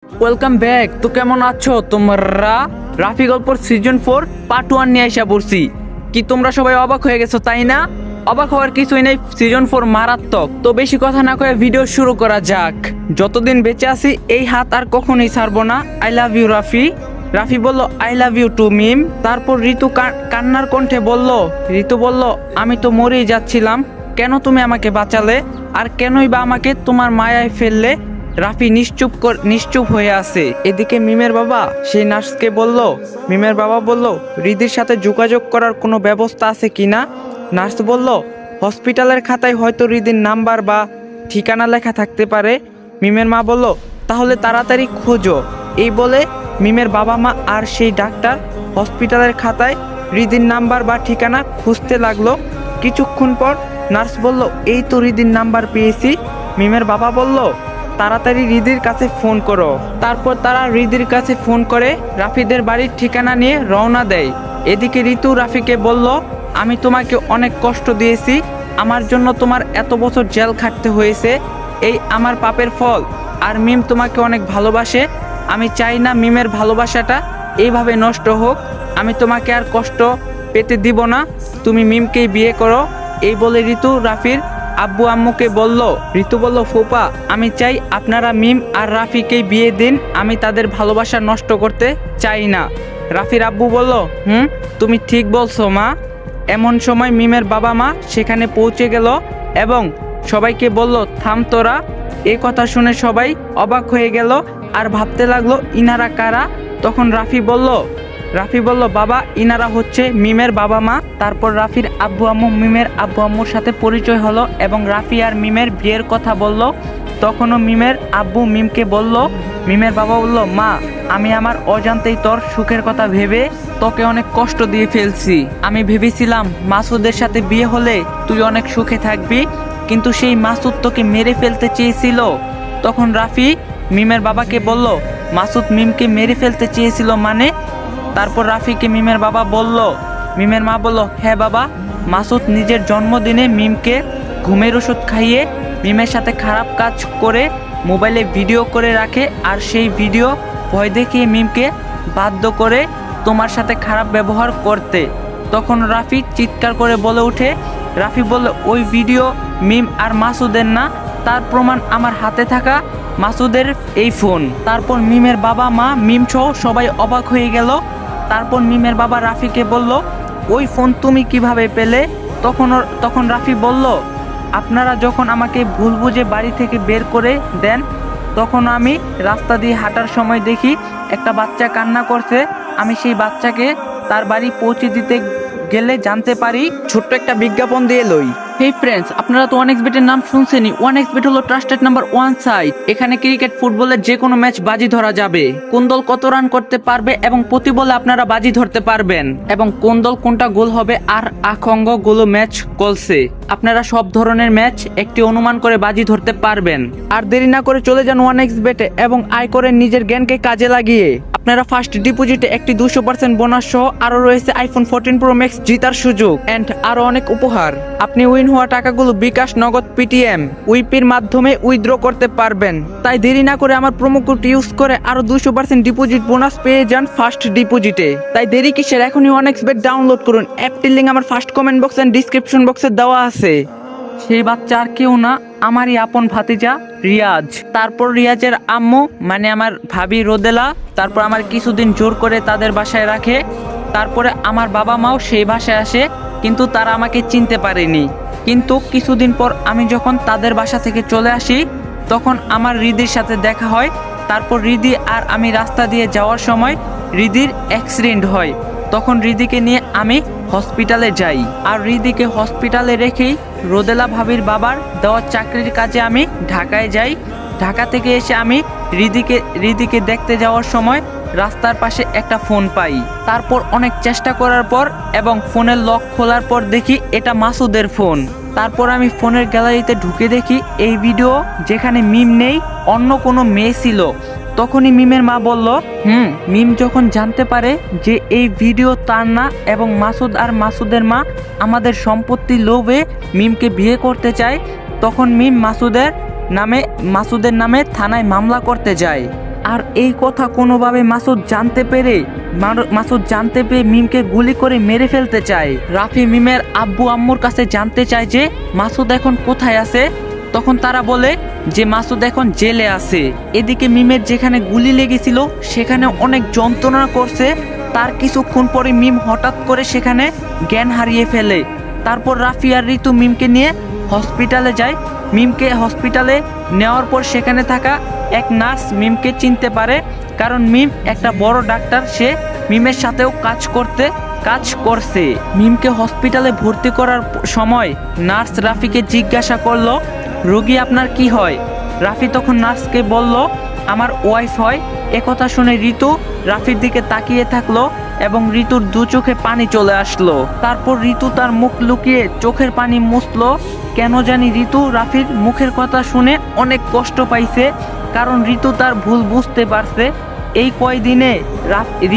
Welcome back. তো কেমন আছো তোমরা? রাফি গল্পর সিজন 4 পার্ট 1 নিয়ে এসে পড়ছি। কি তোমরা সবাই অবাক হয়ে গেছো তাই না? অবাক হওয়ার কিছুই নেই, সিজন 4 মারাত্মক। তো বেশি কথা না কয়ে ভিডিও শুরু করা যাক। যতদিন বেঁচে আছি এই হাত আর কখনোই ছাড়বো না। I love you Rafi. Rafi বলল I love you too Mim. তারপর ঋতু কান্নার কণ্ঠে বলল, ঋতু বলল আমি তো মরেই যাচ্ছিলাম, কেন তুমি আমাকে বাঁচালে? আর কেনই বা আমাকে তোমার মায়ায় ফেললে? রাফি নিশ্চুপ হয়ে আছে। এদিকে মিমের বাবা সেই নার্সকে বলল, মিমের বাবা বলল হৃদির সাথে যোগাযোগ করার কোনো ব্যবস্থা আছে কিনা? নার্স বলল হসপিটালের খাতায় হয়তো হৃদির নাম্বার বা ঠিকানা লেখা থাকতে পারে। মিমের মা বলল তাহলে তাড়াতাড়ি খোঁজো। এই বলে মিমের বাবা মা আর সেই ডাক্তার হসপিটালের খাতায় হৃদির নাম্বার বা ঠিকানা খুঁজতে লাগলো। কিছুক্ষণ পর নার্স বলল এই তো হৃদির নাম্বার পেয়েছি। মিমের বাবা বলল তাড়াতাড়ি হৃদির কাছে ফোন করো। তারপর তারা হৃদির কাছে ফোন করে রাফিদের বাড়ির ঠিকানা নিয়ে রওনা দেয়। এদিকে ঋতু রাফিকে বলল আমি তোমাকে অনেক কষ্ট দিয়েছি, আমার জন্য তোমার এত বছর জেল খাটতে হয়েছে, এই আমার পাপের ফল। আর মিম তোমাকে অনেক ভালোবাসে, আমি চাই না মিমের ভালোবাসাটা এইভাবে নষ্ট হোক। আমি তোমাকে আর কষ্ট পেতে দিব না, তুমি মিমকেই বিয়ে করো। এই বলে ঋতু রাফির আব্বু আম্মুকে বলল। ঋতু বলল ফুপা আমি চাই আপনারা মিম আর রাফিকেই বিয়ে দিন, আমি তাদের ভালোবাসা নষ্ট করতে চাই না। রাফির আব্বু বলল তুমি ঠিক বলছো মা। এমন সময় মিমের বাবা মা সেখানে পৌঁছে গেল এবং সবাইকে বলল থাম তোরা। এই কথা শুনে সবাই অবাক হয়ে গেল আর ভাবতে লাগলো ইনারা কারা। তখন রাফি বলল বাবা ইনারা হচ্ছে মিমের বাবা মা। তারপর রাফির আব্বু আম্মু মিমের আব্বু আম্মুর সাথে পরিচয় হলো এবং রাফি আর মিমের বিয়ের কথা বলল। তখনও মিমের আব্বু মিমকে বলল, মিমের বাবা বলল মা আমি আমার অজান্তেই তোর সুখের কথা ভেবে তোকে অনেক কষ্ট দিয়ে ফেলছি। আমি ভেবেছিলাম মাসুদের সাথে বিয়ে হলে তুই অনেক সুখে থাকবি, কিন্তু সেই মাসুদ তোকে মেরে ফেলতে চেয়েছিল। তখন রাফি মিমের বাবাকে বলল মাসুদ মিমকে মেরে ফেলতে চেয়েছিল মানে? তারপর রাফিকে মিমের বাবা বলল, মিমের মা বলল হ্যাঁ বাবা, মাসুদ নিজের জন্মদিনে মিমকে ঘুমের ওষুধ খাইয়ে মিমের সাথে খারাপ কাজ করে মোবাইলে ভিডিও করে রাখে, আর সেই ভিডিও ভয় দেখিয়ে মিমকে বাধ্য করে তোমার সাথে খারাপ ব্যবহার করতে। তখন রাফি চিৎকার করে বলে ওঠে, রাফি বলল ওই ভিডিও মিম আর মাসুদের না, তার প্রমাণ আমার হাতে থাকা মাসুদের এই ফোন। তারপর মিমের বাবা মা মিম সহ সবাই অবাক হয়ে গেল। তারপর মিমের বাবা রাফিকে বলল ওই ফোন তুমি কিভাবে পেলে? তখন রাফি বলল আপনারা যখন আমাকে ভুল বুঝে বাড়ি থেকে বের করে দেন, তখন আমি রাস্তা দিয়ে হাঁটার সময় দেখি একটা বাচ্চা কান্না করছে। আমি সেই বাচ্চাকে তার বাড়ি পৌঁছে দিতে গেলে জানতে পারি। ছোট্ট একটা বিজ্ঞাপন দিয়ে লই। হেই ফ্রেন্ডস, আপনারা তো OneXBet-এর নাম শুনছেনই। OneXBet হলো ট্রাস্টেড নাম্বার 1 সাইট। এখানে ক্রিকেট ফুটবলের যে কোনো ম্যাচ বাজি ধরা যাবে, কোন দল কত রান করতে পারবে এবং প্রতি বলে আপনারা বাজি ধরতে পারবেন, এবং কোন দল কোনটা গোল হবে আর আখঙ্গ গুলো ম্যাচ কলসে আপনারা সব ধরনের ম্যাচ একটি অনুমান করে বাজি ধরতে পারবেন। আর দেরি না করে চলে যান OneXBet-এ এবং আয় করেন নিজের জ্ঞানকে কাজে লাগিয়ে। আপনারা ফার্স্ট ডিপোজিটে একটি 200% বোনাস সহ আরো রয়েছে আইফোন 14 প্রো ম্যাক্স জেতার সুযোগ এন্ড আরো অনেক উপহার। আপনি উইন হওয়া টাকাগুলো বিকাশ, নগদ, পেটিএম, উইপির মাধ্যমে উইথড্র করতে পারবেন। তাই দেরি না করে আমার প্রোমো কোড ইউজ করে আরো 200% ডিপোজিট বোনাস পেয়ে যান ফার্স্ট ডিপোজিটে। তাই দেরি কিসের, এখনই OneXBet ডাউনলোড করুন। অ্যাপটির লিংক আমার first comment box and description বক্সে দেওয়া আছে। সেই বাচ্চা আর কেউ না, আমারই আপন ভাতিজা রিয়াজ। তারপর রিয়াজের আম্মু মানে আমার ভাবি রোদেলা তারপর আমার কিছুদিন জোর করে তাদের বাসায় রাখে। তারপরে আমার বাবা মাও সেই বাসায় আসে, কিন্তু তারা আমাকে চিনতে পারেনি। কিন্তু কিছুদিন পর আমি যখন তাদের বাসা থেকে চলে আসি, তখন আমার হৃদির সাথে দেখা হয়। তারপর হৃদি আর আমি রাস্তা দিয়ে যাওয়ার সময় হৃদির অ্যাক্সিডেন্ট হয়। তখন হৃদিকে নিয়ে আমি হসপিটালে যাই, আর হৃদিকে হসপিটালে রেখেই রোদেলা ভাবির বাবার দেওয়া চাকরির কাজে আমি ঢাকায় যাই। ঢাকা থেকে এসে আমি হৃদিকে দেখতে যাওয়ার সময় রাস্তার পাশে একটা ফোন পাই। তারপর অনেক চেষ্টা করার পর এবং ফোনের লক খোলার পর দেখি এটা মাসুদের ফোন। তারপর আমি ফোনের গ্যালারিতে ঢুকে দেখি এই ভিডিও যেখানে মিম নেই, অন্য কোনো মেয়ে ছিল। তখনই মিমের মা বলল মিম যখন জানতে পারে যে এই ভিডিও তার না এবং মাসুদ আর মাসুদের মা আমাদের সম্পত্তির লোভে মিমকে বিয়ে করতে চায়, তখন মিম মাসুদের নামে থানায় মামলা করতে যায়। আর এই কথা কোনোভাবে মাসুদ জানতে পেরে মিমকে গুলি করে মেরে ফেলতে চায়। রাফি মিমের আব্বু আম্মুর কাছে জানতে চায় যে মাসুদ এখন কোথায় আছে। তখন তারা বলে যে মাসুদ এখন জেলে আছে। এদিকে মিমের যেখানে গুলি লেগেছিল সেখানে অনেক যন্ত্রণা করছে। তার কিছুক্ষণ পরে মিম হঠাৎ করে সেখানে জ্ঞান হারিয়ে ফেলে। তারপর রাফি আর ঋতু মিমকে নিয়ে হসপিটালে যায়। মিমকে হসপিটালে নেওয়ার পর সেখানে থাকা এক নার্স মিমকে চিনতে পারে, কারণ মিম একটা বড় ডাক্তার। সে মিমের সাথেও কাজ করছে। মিমকে হসপিটালে ভর্তি করার সময় নার্স রাফিকে জিজ্ঞাসা করলো, রোগী আপনার কি হয়? রাফি তখন নার্সকে বলল, আমার ওয়াইফ হয়। একথা শুনে ঋতু রাফির দিকে তাকিয়ে থাকলো এবং ঋতুর দু চোখে পানি চলে আসলো। তারপর ঋতু তার মুখ লুকিয়ে চোখের পানি মুছলো। কেন জানি ঋতু রাফির মুখের কথা শুনে অনেক কষ্ট পাইছে, কারণ ঋতু তার ভুল বুঝতে পারছে। এই কয়দিনে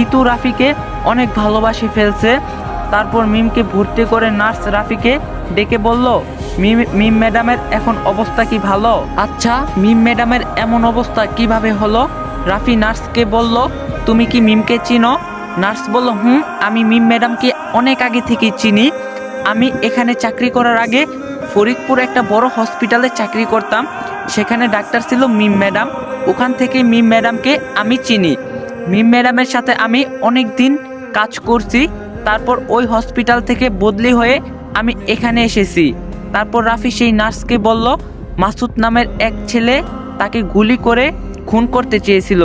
ঋতু রাফিকে অনেক ভালোবাসি ফেলছে। তারপর মিমকে ভর্তি করে নার্স রাফিকে ডেকে বলল, মিম ম্যাডামের এখন অবস্থা কি ভালো? আচ্ছা, মিম ম্যাডামের এমন অবস্থা কিভাবে হলো? রাফি নার্সকে বলল, তুমি কি মিমকে চিনো? নার্স বলল, আমি মিম ম্যাডামকে অনেক আগে থেকেই চিনি। আমি এখানে চাকরি করার আগে ফরিদপুর একটা বড় হসপিটালে চাকরি করতাম। সেখানে ডাক্তার ছিল মিম ম্যাডাম। ওখান থেকে মিম ম্যাডামকে আমি চিনি। মিম ম্যাডামের সাথে আমি অনেক দিন কাজ করছি। তারপর ওই হসপিটাল থেকে বদলি হয়ে আমি এখানে এসেছি। তারপর রাফি সেই নার্সকে বলল, মাসুদ নামের এক ছেলে তাকে গুলি করে খুন করতে চেয়েছিল।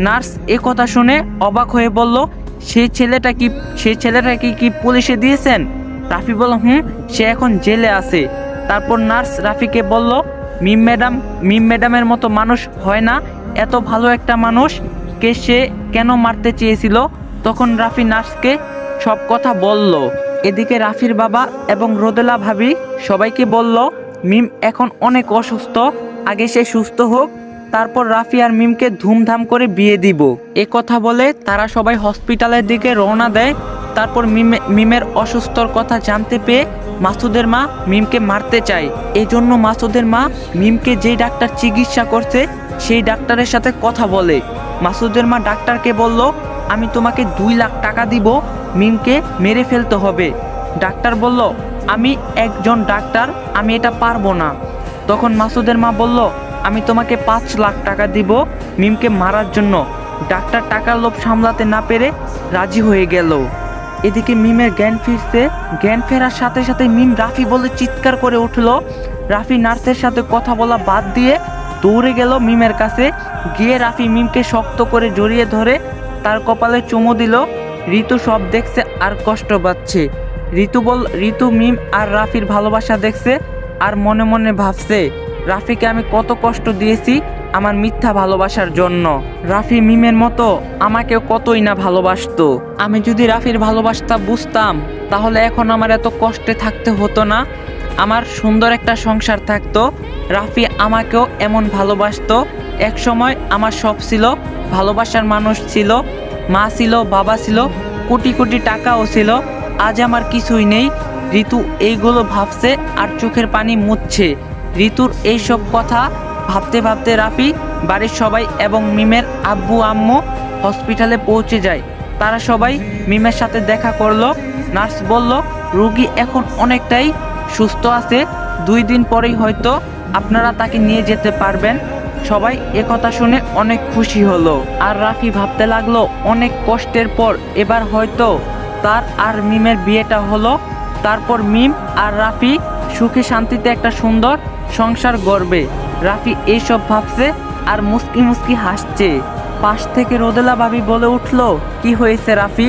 নার্স এ কথা শুনে অবাক হয়ে বলল, সেই ছেলেটাকে কি পুলিশে দিয়েছেন? রাফি বলল, সে এখন জেলে আছে। তারপর নার্স রাফিকে বলল, মিম ম্যাডামের মতো মানুষ হয় না। এত ভালো একটা মানুষকে সে কেন মারতে চেয়েছিল? তখন রাফি নার্সকে সব কথা বলল। এদিকে রাফির বাবা এবং রোদেলা ভাবি সবাইকে বলল, মিম এখন অনেক অসুস্থ, আগে সে সুস্থ হোক, তারপর রাফি আর মিমকে ধুমধাম করে বিয়ে দিব। এ কথা বলে তারা সবাই হসপিটালের দিকে রওনা দেয়। তারপর মিমের অসুস্থর কথা জানতে পেয়ে মাসুদের মা মিমকে মারতে চায়। এই জন্য মাসুদের মা মিমকে যেই ডাক্তার চিকিৎসা করছে সেই ডাক্তারের সাথে কথা বলে। মাসুদের মা ডাক্তারকে বলল, আমি তোমাকে 2 লাখ টাকা দিব, মিমকে মেরে ফেলতে হবে। ডাক্তার বলল, আমি একজন ডাক্তার, আমি এটা পারবো না। তখন মাসুদের মা বলল, আমি তোমাকে 5 লাখ টাকা দিব মিমকে মারার জন্য। ডাক্তার টাকার লোভ সামলাতে না পেরে রাজি হয়ে গেল। এদিকে মিমের জ্ঞান ফিরছে। জ্ঞান ফেরার সাথে সাথে মিম রাফি বলে চিৎকার করে উঠল। রাফি নার্সের সাথে কথা বলা বাদ দিয়ে দৌড়ে গেল মিমের কাছে। গিয়ে রাফি মিমকে শক্ত করে জড়িয়ে ধরে তার কপালে চুমু দিল। ঋতু সব দেখছে আর কষ্ট পাচ্ছে। ঋতু মিম আর রাফির ভালোবাসা দেখছে আর মনে মনে ভাবছে, রাফিকে আমি কত কষ্ট দিয়েছি আমার মিথ্যা ভালোবাসার জন্য। রাফি মিমের মতো আমাকেও কতই না ভালোবাসতো। আমি যদি রাফির ভালোবাসা বুঝতাম তাহলে এখন আমার এত কষ্টে থাকতে হতো না, আমার সুন্দর একটা সংসার থাকতো। রাফি আমাকেও এমন ভালোবাসতো। এক সময় আমার সব ছিল, ভালোবাসার মানুষ ছিল, মা ছিল, বাবা ছিল, কোটি কোটি টাকাও ছিল। আজ আমার কিছুই নেই। ঋতু এইগুলো ভাবছে আর চোখের পানি মুছছে। ঋতুর এইসব কথা ভাবতে ভাবতে রাফি, বাড়ির সবাই এবং মিমের আব্বু আম্মু হসপিটালে পৌঁছে যায়। তারা সবাই মিমের সাথে দেখা করলো। নার্স বলল, রোগী এখন অনেকটাই সুস্থ আছে, 2 দিন পরেই হয়তো আপনারা তাকে নিয়ে যেতে পারবেন। সবাই একথা শুনে অনেক খুশি হলো। আর রাফি ভাবতে লাগলো, অনেক কষ্টের পর এবার হয়তো তার আর মিমের বিয়েটা হলো। তারপর মিম আর রাফি সুখে শান্তিতে একটা সুন্দর সংসার গড়বে। রাফি এইসব ভাবছে আর মুস্কি মুস্কি হাসছে। পাশ থেকে রোদেলা ভাবি বলে উঠলো, কি হয়েছে রাফি,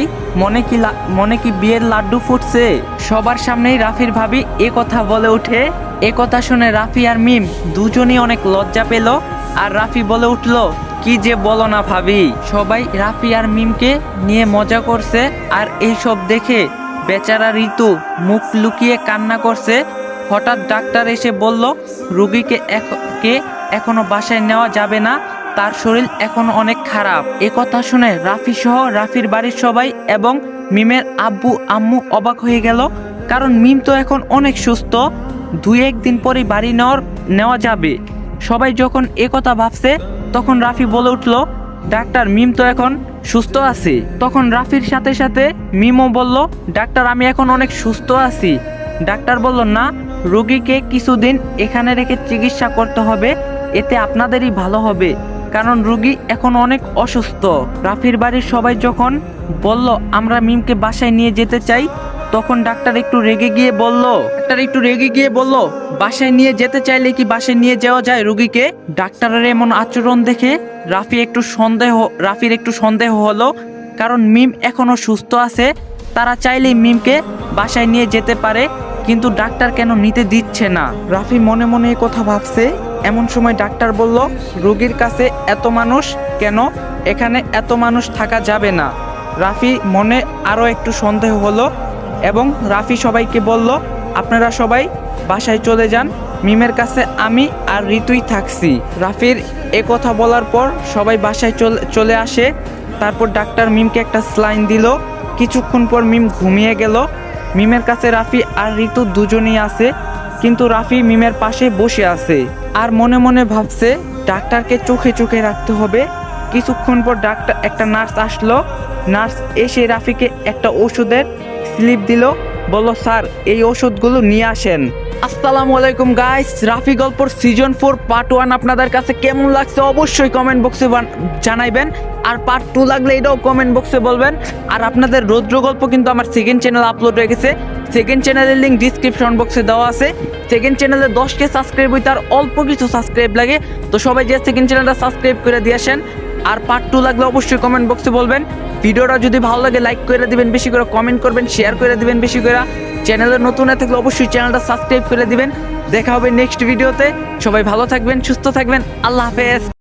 মনে কি বিয়ের লাড্ডু ফুটছে? সবার সামনেই রাফির ভাবি এ কথা বলে উঠে। এ কথা শুনে রাফি আর মিম দুজনই অনেক লজ্জা পেল। আর রাফি বলে উঠলো, কি যে বলো না ভাবি। সবাই রাফি আর মিমকে নিয়ে মজা করছে আর এইসব দেখে বেচারা ঋতু মুখ লুকিয়ে কান্না করছে। হঠাৎ ডাক্তার এসে বলল, রোগীকে এখনো বাসায় নেওয়া যাবে না, তার শরীর এখনো অনেক খারাপ। কথা শুনে রাফি সহ রাফির বাড়ির সবাই এবং মিমের আব্বু আম্মু অবাক হয়ে গেল, কারণ মিম তো এখন অনেক সুস্থ, 2-1 দিন পরেই বাড়ি নেওয়া যাবে। সবাই যখন কথা ভাবছে তখন রাফি বলে উঠল, ডাক্তার মিম তো এখন সুস্থ আছে। তখন রাফির সাথে সাথে মিমও বলল, ডাক্তার আমি এখন অনেক সুস্থ আছি। ডাক্তার বলল, না, রোগীকে কিছুদিন এখানে রেখে চিকিৎসা করতে হবে, এতে আপনাদেরই ভালো হবে, কারণ রোগী এখন অনেক অসুস্থ। রাফির বাড়ির সবাই যখন বলল আমরা মিমকে বাসায় নিয়ে যেতে চাই, তখন ডাক্তার একটু রেগে গিয়ে বলল, বাসায় নিয়ে যেতে চাইলে কি বাসায় নিয়ে যাওয়া যায় রোগীকে? ডাক্তারের এমন আচরণ দেখে রাফির একটু সন্দেহ হলো, কারণ মিম এখনো সুস্থ আছে, তারা চাইলেই মিমকে বাসায় নিয়ে যেতে পারে, কিন্তু ডাক্তার কেন নিতে দিচ্ছে না? রাফি মনে মনে এই কথা ভাবছে। এমন সময় ডাক্তার বলল, রোগীর কাছে এত মানুষ কেন? এখানে এত মানুষ থাকা যাবে না। রাফি মনে আরও একটু সন্দেহ হলো এবং রাফি সবাইকে বলল, আপনারা সবাই বাসায় চলে যান, মিমের কাছে আমি আর ঋতুই থাকছি। রাফির এ কথা বলার পর সবাই বাসায় চলে আসে। তারপর ডাক্তার মিমকে একটা স্লাইন দিল। কিছুক্ষণ পর মিম ঘুমিয়ে গেল। মিমের কাছে রাফি আর ঋতু দুজনেই আছে, কিন্তু রাফি মিমের পাশে বসে আছে আর মনে মনে ভাবছে ডাক্তারকে চোখে চোখে রাখতে হবে। কিছুক্ষণ পর একটা নার্স আসলো। নার্স এসে রাফিকে একটা ওষুধের স্লিপ দিল, বলল, স্যার এই ওষুধগুলো নিয়ে আসেন। আসসালামু আলাইকুম গাইস, রাফি গল্পর সিজন 4 পার্ট 1 আপনাদের কাছে কেমন লাগছে অবশ্যই কমেন্ট বক্সে জানাইবেন, আর পার্ট 2 লাগলে এটাও কমেন্ট বক্সে বলবেন। আর আপনাদের রৌদ্র গল্প কিন্তু আমার সেকেন্ড চ্যানেল আপলোড হয়ে গেছে, সেকেন্ড চ্যানেলের লিঙ্ক ডিসক্রিপশন বক্সে দেওয়া আছে। সেকেন্ড চ্যানেলে 10কে সাবস্ক্রাইব হইতে আর অল্প কিছু সাবস্ক্রাইব লাগে, তো সবাই যে সেকেন্ড চ্যানেলটা সাবস্ক্রাইব করে দিয়ে আসেন। আর পার্ট 2 লাগলে অবশ্যই কমেন্ট বক্সে বলবেন। ভিডিওটা যদি ভালো লাগে লাইক করে দিবেন, বেশি করে কমেন্ট করবেন, শেয়ার করে দিবেন বেশি করে। চ্যানেলের নতুন হয়ে থাকলে অবশ্যই চ্যানেলটা সাবস্ক্রাইব করে দিবেন। দেখা হবে নেক্সট ভিডিওতে। সবাই ভালো থাকবেন, সুস্থ থাকবেন, আল্লাহ হাফেজ।